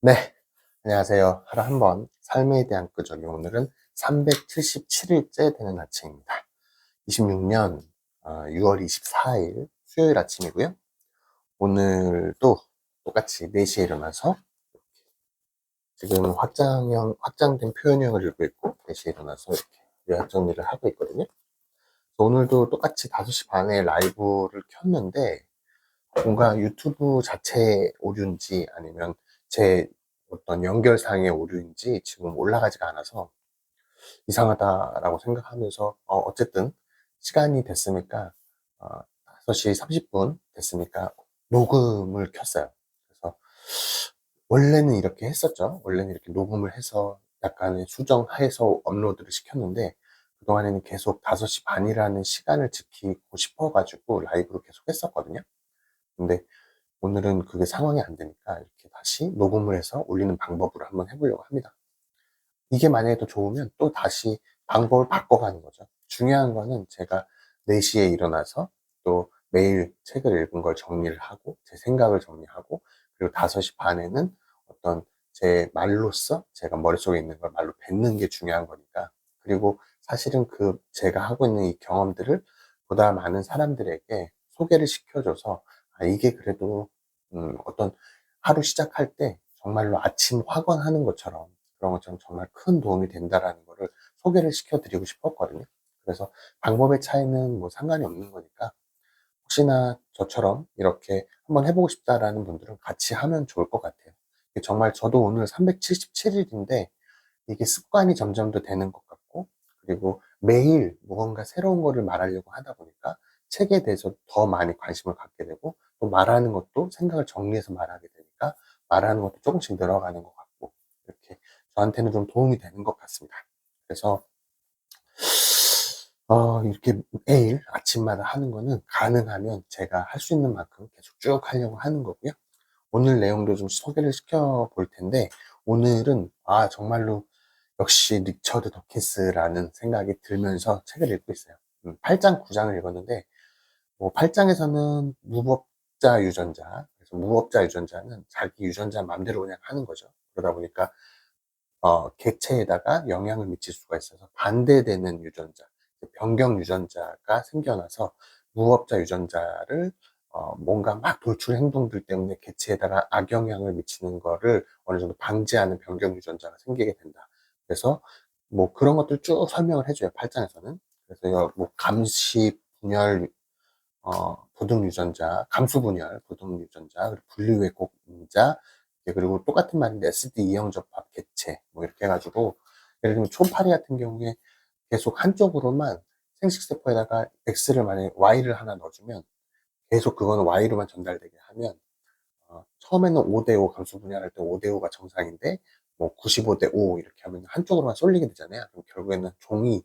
네, 안녕하세요. 하루 한 번 삶에 대한 끄적이 오늘은 377일째 되는 아침입니다. 26년 6월 24일 수요일 아침이고요. 오늘도 똑같이 4시에 일어나서 지금 확장된 표현형을 읽고 있고 4시에 일어나서 이렇게 요약 정리를 하고 있거든요. 오늘도 똑같이 5시 반에 라이브를 켰는데 뭔가 유튜브 자체 오류인지 아니면 제 어떤 연결상의 오류인지 지금 올라가지가 않아서 이상하다라고 생각하면서 어쨌든 시간이 됐으니까 어, 5시 30분 됐으니까 녹음을 켰어요. 그래서 원래는 이렇게 했었죠. 원래는 이렇게 녹음을 해서 약간의 수정해서 업로드를 시켰는데 그동안에는 계속 5시 반이라는 시간을 지키고 싶어가지고 라이브로 계속 했었거든요. 근데 오늘은 그게 상황이 안 되니까 이렇게 다시 녹음을 해서 올리는 방법으로 한번 해보려고 합니다. 이게 만약에 더 좋으면 또 다시 방법을 바꿔가는 거죠. 중요한 거는 제가 4시에 일어나서 또 매일 책을 읽은 걸 정리를 하고 제 생각을 정리하고 그리고 5시 반에는 어떤 제 말로써 제가 머릿속에 있는 걸 말로 뱉는 게 중요한 거니까. 그리고 사실은 그 제가 하고 있는 이 경험들을 보다 많은 사람들에게 소개를 시켜줘서 이게 그래도 어떤 하루 시작할 때 정말로 아침 확언하는 것처럼 그런 것처럼 정말 큰 도움이 된다라는 거를 소개를 시켜드리고 싶었거든요. 그래서 방법의 차이는 뭐 상관이 없는 거니까 혹시나 저처럼 이렇게 한번 해보고 싶다라는 분들은 같이 하면 좋을 것 같아요. 정말 저도 오늘 377일인데 이게 습관이 점점 더 되는 것 같고, 그리고 매일 무언가 새로운 거를 말하려고 하다 보니까 책에 대해서 더 많이 관심을 갖게 되고, 또 말하는 것도 생각을 정리해서 말하게 되니까 말하는 것도 조금씩 늘어가는 것 같고, 이렇게 저한테는 좀 도움이 되는 것 같습니다. 그래서 이렇게 매일 아침마다 하는 거는 가능하면 제가 할 수 있는 만큼 계속 쭉 하려고 하는 거고요. 오늘 내용도 좀 소개를 시켜 볼 텐데, 오늘은 정말로 역시 리처드 더킨스라는 생각이 들면서 책을 읽고 있어요. 8장, 9장을 읽었는데, 뭐 8장에서는 무법자 유전자, 그래서 무법자 유전자는 자기 유전자 마음대로 그냥 하는 거죠. 그러다 보니까 객체에다가 영향을 미칠 수가 있어서 반대되는 유전자, 변경 유전자가 생겨나서 무법자 유전자를 뭔가 막 돌출 행동들 때문에 객체에다가 악영향을 미치는 거를 어느 정도 방지하는 변경 유전자가 생기게 된다. 그래서 뭐 그런 것들 쭉 설명을 해줘요, 8장에서는. 그래서 뭐 감시 분열 부등 유전자, 감수 분열, 부등 유전자, 그리고 분리왜곡자, 그리고 똑같은 말인데 SD 이형 접합 객체, 뭐 이렇게 해가지고, 예를 들면 촌파리 같은 경우에 계속 한쪽으로만 생식세포에다가 X를 만약에 Y를 하나 넣어주면 계속 그거는 Y로만 전달되게 하면, 처음에는 5대5 감수 분열할 때 5대5가 정상인데, 뭐 95대5 이렇게 하면 한쪽으로만 쏠리게 되잖아요. 그럼 결국에는 종이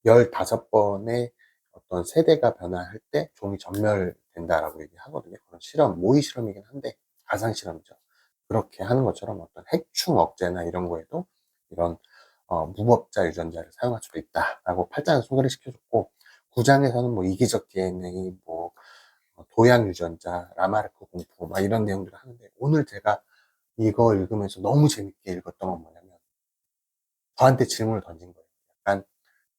15번의 어떤 세대가 변화할 때 종이 전멸된다라고 얘기하거든요. 그런 실험, 모의 실험이긴 한데 가상 실험이죠. 그렇게 하는 것처럼 어떤 핵충 억제나 이런 거에도 이런 무법자 유전자를 사용할 수도 있다라고 8장에서 소개를 시켜줬고, 9장에서는 뭐 이기적 DNA, 뭐 도양 유전자, 라마르크 공포 막 이런 내용들을 하는데, 오늘 제가 이거 읽으면서 너무 재밌게 읽었던 건 뭐냐면 저한테 질문을 던진 거예요. 약간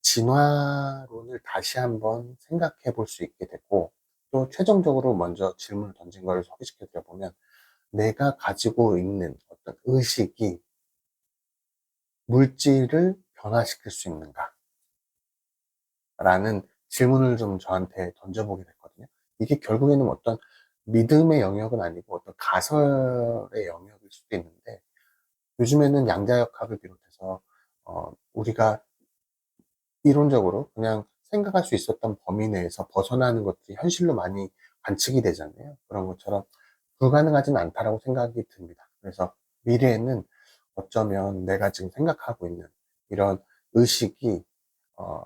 진화론을 다시 한번 생각해 볼 수 있게 됐고, 또 최종적으로 먼저 질문을 던진 걸 소개시켜 드려보면, 내가 가지고 있는 어떤 의식이 물질을 변화시킬 수 있는가? 라는 질문을 좀 저한테 던져보게 됐거든요. 이게 결국에는 어떤 믿음의 영역은 아니고 어떤 가설의 영역일 수도 있는데, 요즘에는 양자역학을 비롯해서 우리가 이론적으로 그냥 생각할 수 있었던 범위 내에서 벗어나는 것들이 현실로 많이 관측이 되잖아요. 그런 것처럼 불가능하진 않다라고 생각이 듭니다. 그래서 미래에는 어쩌면 내가 지금 생각하고 있는 이런 의식이 어,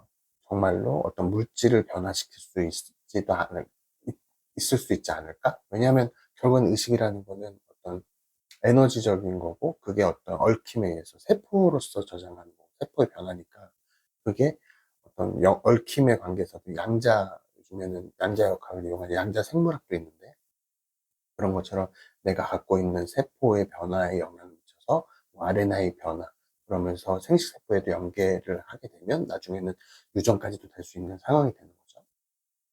정말로 어떤 물질을 변화시킬 수 있을 수 있지 않을까? 왜냐하면 결국은 의식이라는 거는 어떤 에너지적인 거고, 그게 어떤 얽힘에 의해서 세포로서 저장하는 거고, 세포의 변화니까 그게 어떤 얽힘의 관계에서도 요즘에는 양자 역학을 이용한 양자 생물학도 있는데, 그런 것처럼 내가 갖고 있는 세포의 변화에 영향을 미쳐서 있어서 뭐 RNA의 변화, 그러면서 생식세포에도 연계를 하게 되면 나중에는 유전까지도 될 수 있는 상황이 되는 거죠.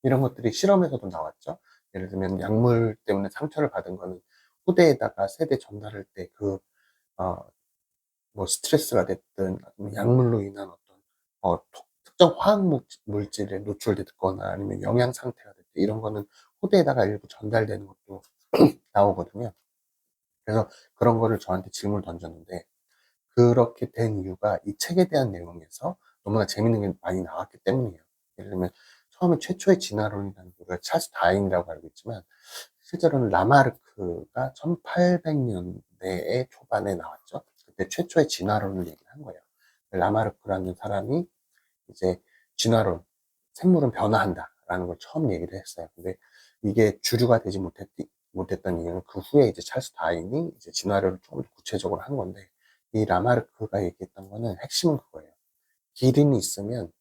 이런 것들이 실험에서도 나왔죠. 예를 들면 약물 때문에 상처를 받은 거는 후대에다가 세대 전달할 때 어, 뭐 스트레스가 됐든 아니면 약물로 인한 어떤 특정 화학 물질에 노출됐거나 아니면 영양 상태가 됐든 이런 거는 후대에다가 일부 전달되는 것도 나오거든요. 그래서 그런 거를 저한테 질문을 던졌는데, 그렇게 된 이유가 이 책에 대한 내용에서 너무나 재밌는 게 많이 나왔기 때문이에요. 예를 들면 처음에 최초의 진화론이라는 게 우리가 찰스 다윈이라고 알고 있지만, 실제로는 라마르크가 1800년대의 초반에 나왔죠. 그때 최초의 진화론을 얘기를 한 거예요. 라마르크라는 사람이 이제 진화론, 생물은 변화한다라는 걸 처음 얘기를 했어요. 근데 이게 주류가 되지 못했던 이유는 그 후에 이제 찰스 다윈이 이제 진화론을 조금 더 구체적으로 한 건데, 이 라마르크가 얘기했던 거는 핵심은 그거예요. 기름이 있으면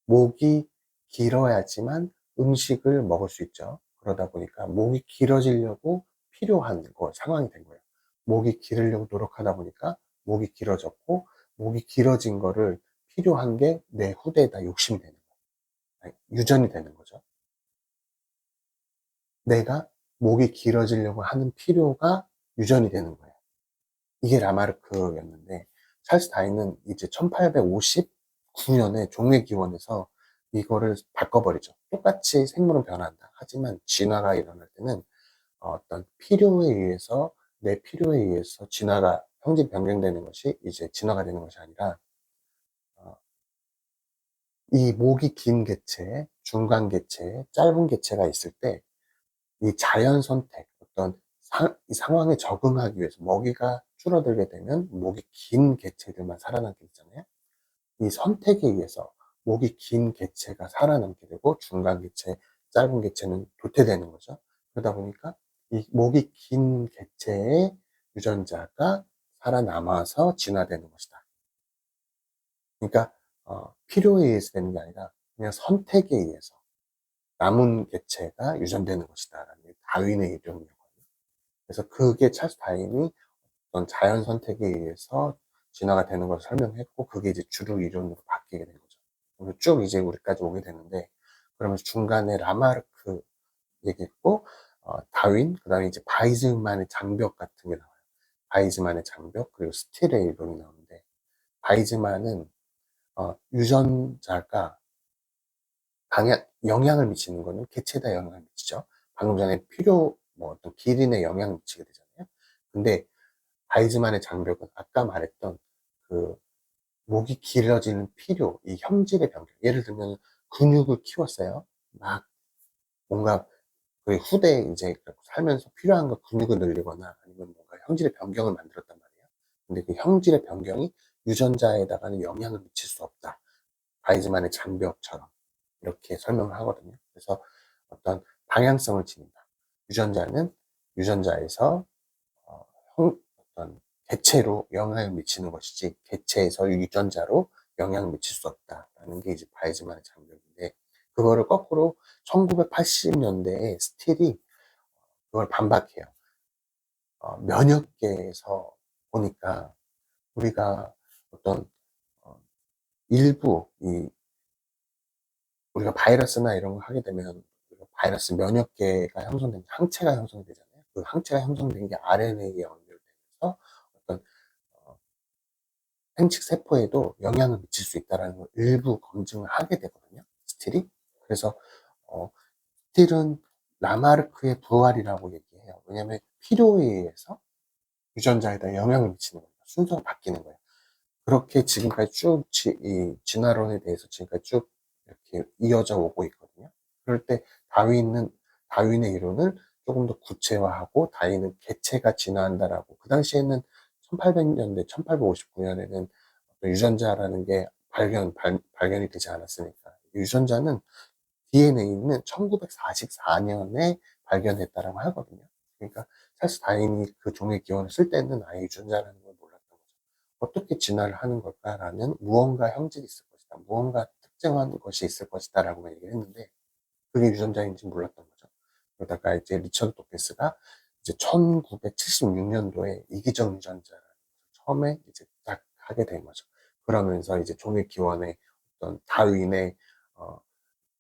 목이 길어야지만 음식을 먹을 수 있죠. 그러다 보니까 목이 길어지려고 필요한 상황이 된 거예요. 목이 기르려고 노력하다 보니까 목이 길어졌고, 목이 길어진 거를 필요한 게 내 후대에다 욕심이 되는 거예요. 아니, 유전이 되는 거죠. 내가 목이 길어지려고 하는 필요가 유전이 되는 거예요. 이게 라마르크였는데, 찰스 다윈은 이제 1859년에 종례기원에서 이거를 바꿔버리죠. 똑같이 생물은 변한다. 하지만 진화가 일어날 때는 어떤 필요에 의해서, 내 필요에 의해서 진화가 형질 변경되는 것이 이제 진화가 되는 것이 아니라, 어, 이 목이 긴 개체, 중간 개체, 짧은 개체가 있을 때 이 자연 선택, 어떤 이 상황에 적응하기 위해서 먹이가 줄어들게 되면 목이 긴 개체들만 살아남게 되잖아요. 이 선택에 의해서 목이 긴 개체가 살아남게 되고 중간 개체, 짧은 개체는 도태되는 거죠. 그러다 보니까 이 목이 긴 개체의 유전자가 살아남아서 진화되는 것이다. 그러니까 필요에 의해서 되는 게 아니라 그냥 선택에 의해서 남은 개체가 유전되는 것이다 라는 게 다윈의 이론이었거든요. 그래서 그게 찰스 다윈이 어떤 자연 선택에 의해서 진화가 되는 걸 설명했고, 그게 이제 주류 이론으로 바뀌게 된 거죠. 그리고 쭉 이제 우리까지 오게 되는데, 그러면서 중간에 라마르크 얘기했고, 다윈, 그 다음에 이제 바이즈만의 장벽 같은 게 나와요. 바이즈만의 장벽, 그리고 스틸의 이론이 나오는데, 바이즈만은 유전자가 영향을 미치는 거는 개체에다 영향을 미치죠. 방금 전에 뭐 어떤 기린에 영향을 미치게 되잖아요. 근데 바이즈만의 장벽은 아까 말했던 그 목이 길어지는 필요, 이 형질의 변경. 예를 들면 근육을 키웠어요. 막 뭔가 그 후대에 이제 살면서 필요한 거 근육을 늘리거나 아니면 뭔가 형질의 변경을 만들었단 말이에요. 근데 그 형질의 변경이 유전자에다가는 영향을 미칠 수 없다. 바이즈만의 장벽처럼 이렇게 설명을 하거든요. 그래서 어떤 방향성을 지닌다. 유전자는 유전자에서 어, 어떤 개체로 영향을 미치는 것이지 개체에서 유전자로 영향을 미칠 수 없다라는 게 이제 바이즈만의 장벽인데, 그거를 거꾸로 1980년대에 스틸이 그걸 반박해요. 면역계에서 보니까 우리가 어떤 어, 일부 우리가 바이러스나 이런 거 하게 되면 바이러스 면역계가 형성된 항체가 형성이 되잖아요. 그 항체가 형성된 게 RNA에 연결되면서 어떤 생식 세포에도 영향을 미칠 수 있다는 걸 일부 검증을 하게 되거든요. 스틸이. 그래서 어, 스틸은 라마르크의 부활이라고 얘기해요. 왜냐하면 필요에 의해서 유전자에다 영향을 미치는 거예요. 순서가 바뀌는 거예요. 그렇게 지금까지 쭉 이 진화론에 대해서 지금까지 쭉 이렇게 이어져 오고 있거든요. 그럴 때 다윈의 이론을 조금 더 구체화하고, 다윈은 개체가 진화한다라고. 그 당시에는 1800년대, 1859년에는 유전자라는 게 발견이 되지 않았으니까. 유전자는 DNA는 1944년에 발견했다라고 하거든요. 그러니까 사실 다행히 그 종의 기원을 쓸 때는 아예 유전자라는 걸 몰랐던 거죠. 어떻게 진화를 하는 걸까라는 무언가 형질이 있을 것이다. 무언가 특정한 것이 있을 것이다 라고 얘기를 했는데, 그게 유전자인지 몰랐던 거죠. 그러다가 이제 리처드 도킨스가 이제 1976년도에 이기적 유전자라는 것을 처음에 이제 딱 하게 된 거죠. 그러면서 이제 종의 기원의 어떤 다윈의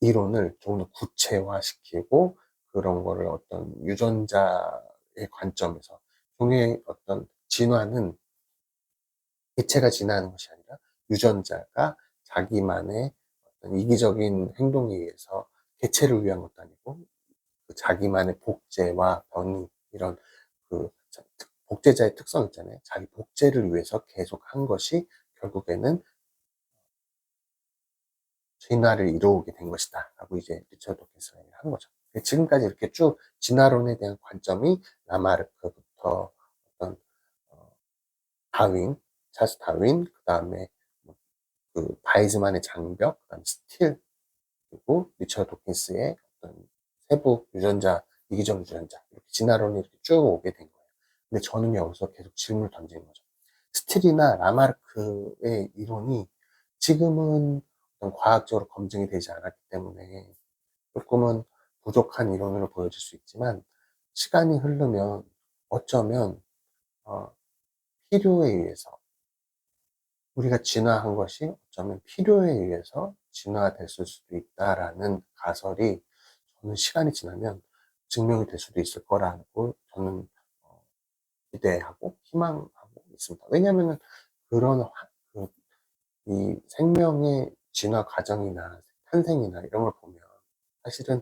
이론을 조금 더 구체화시키고 그런 거를 어떤 유전자의 관점에서 종의 어떤 진화는 개체가 진화하는 것이 아니라 유전자가 자기만의 어떤 이기적인 행동에 의해서 개체를 위한 것도 아니고 그 자기만의 복제와 변이 이런 그 복제자의 특성 있잖아요. 자기 복제를 위해서 계속 한 것이 결국에는 진화를 이루게 된 것이다 라고 이제 리처드 도킨스가 한 거죠. 지금까지 이렇게 쭉 진화론에 대한 관점이 라마르크부터 어떤 다윈, 찰스 다윈, 그 다음에 그 바이즈만의 장벽, 그 다음에 스틸, 그리고 리처드 도킨스의 어떤 세부 유전자, 이기적 유전자 이렇게 진화론이 이렇게 쭉 오게 된 거예요. 근데 저는 여기서 계속 질문을 던지는 거죠. 스틸이나 라마르크의 이론이 지금은 어떤 과학적으로 검증이 되지 않았기 때문에 조금은 부족한 이론으로 보여질 수 있지만 시간이 흐르면 어쩌면 어, 필요에 의해서 우리가 진화한 것이 어쩌면 필요에 의해서 진화됐을 수도 있다라는 가설이 저는 시간이 지나면 증명이 될 수도 있을 거라고 저는 기대하고 희망하고 있습니다. 왜냐하면 그런 이 생명의 진화 과정이나 탄생이나 이런 걸 보면 사실은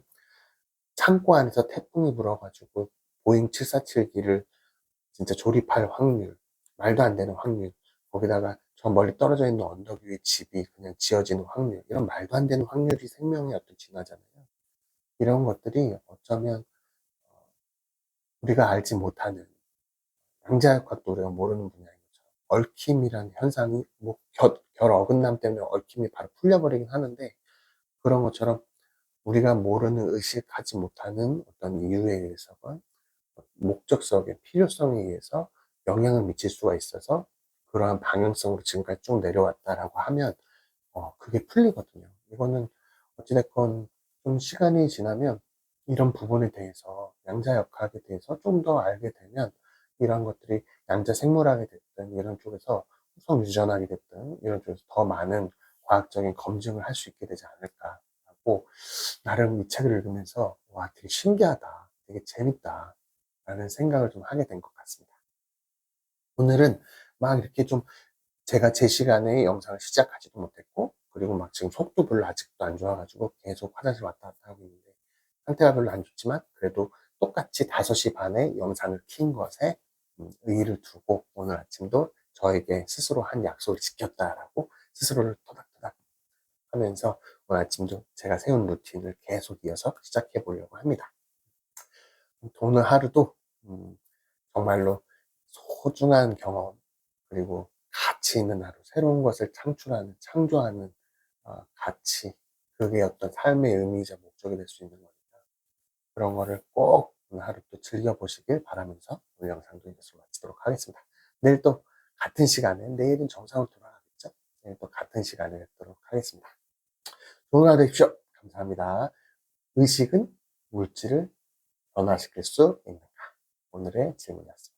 창고 안에서 태풍이 불어가지고 보잉 747기를 진짜 조립할 확률, 말도 안 되는 확률, 거기다가 저 멀리 떨어져 있는 언덕 위에 집이 그냥 지어지는 확률, 이런 말도 안 되는 확률이 생명의 어떤 진화잖아요. 이런 것들이 어쩌면 우리가 알지 못하는 양자역학도 우리가 모르는 분야인 거죠. 얽힘이라는 현상이 뭐 결 어긋남 때문에 얽힘이 바로 풀려버리긴 하는데 그런 것처럼 우리가 모르는 의식하지 못하는 어떤 이유에 의해서가 목적성의 필요성에 의해서 영향을 미칠 수가 있어서 그러한 방향성으로 지금까지 쭉 내려왔다라고 하면 그게 풀리거든요. 이거는 어찌됐건 좀 시간이 지나면 이런 부분에 대해서 양자역학에 대해서 좀 더 알게 되면 이런 것들이 양자 생물학이 됐든 이런 쪽에서 후속 유전학이 됐든 이런 쪽에서 더 많은 과학적인 검증을 할 수 있게 되지 않을까라고 나름 이 책을 읽으면서 와 되게 신기하다, 되게 재밌다 라는 생각을 좀 하게 된 것 같습니다. 오늘은 막 이렇게 좀 제가 제 시간에 영상을 시작하지도 못했고 그리고 막 지금 속도 별로 아직도 안 좋아가지고 계속 화장실 왔다 갔다 하고 있는데 상태가 별로 안 좋지만 그래도 똑같이 5시 반에 영상을 킨 것에 의의를 두고 오늘 아침도 저에게 스스로 한 약속을 지켰다라고 스스로를 토닥토닥 하면서 오늘 아침도 제가 세운 루틴을 계속 이어서 시작해 보려고 합니다. 오늘 하루도 정말로 소중한 경험 그리고 가치 있는 하루, 새로운 것을 창출하는, 창조하는 가치, 그게 어떤 삶의 의미이자 목적이 될 수 있는 거니까 그런 거를 꼭 오늘 하루 또 즐겨보시길 바라면서 오늘 영상도 이것으로 마치도록 하겠습니다. 내일 또 같은 시간에, 내일은 정상으로 돌아가겠죠? 내일 또 같은 시간에 뵙도록 하겠습니다. 좋은 하루 되십시오. 감사합니다. 의식은 물질을 변화시킬 수 있는가? 오늘의 질문이었습니다.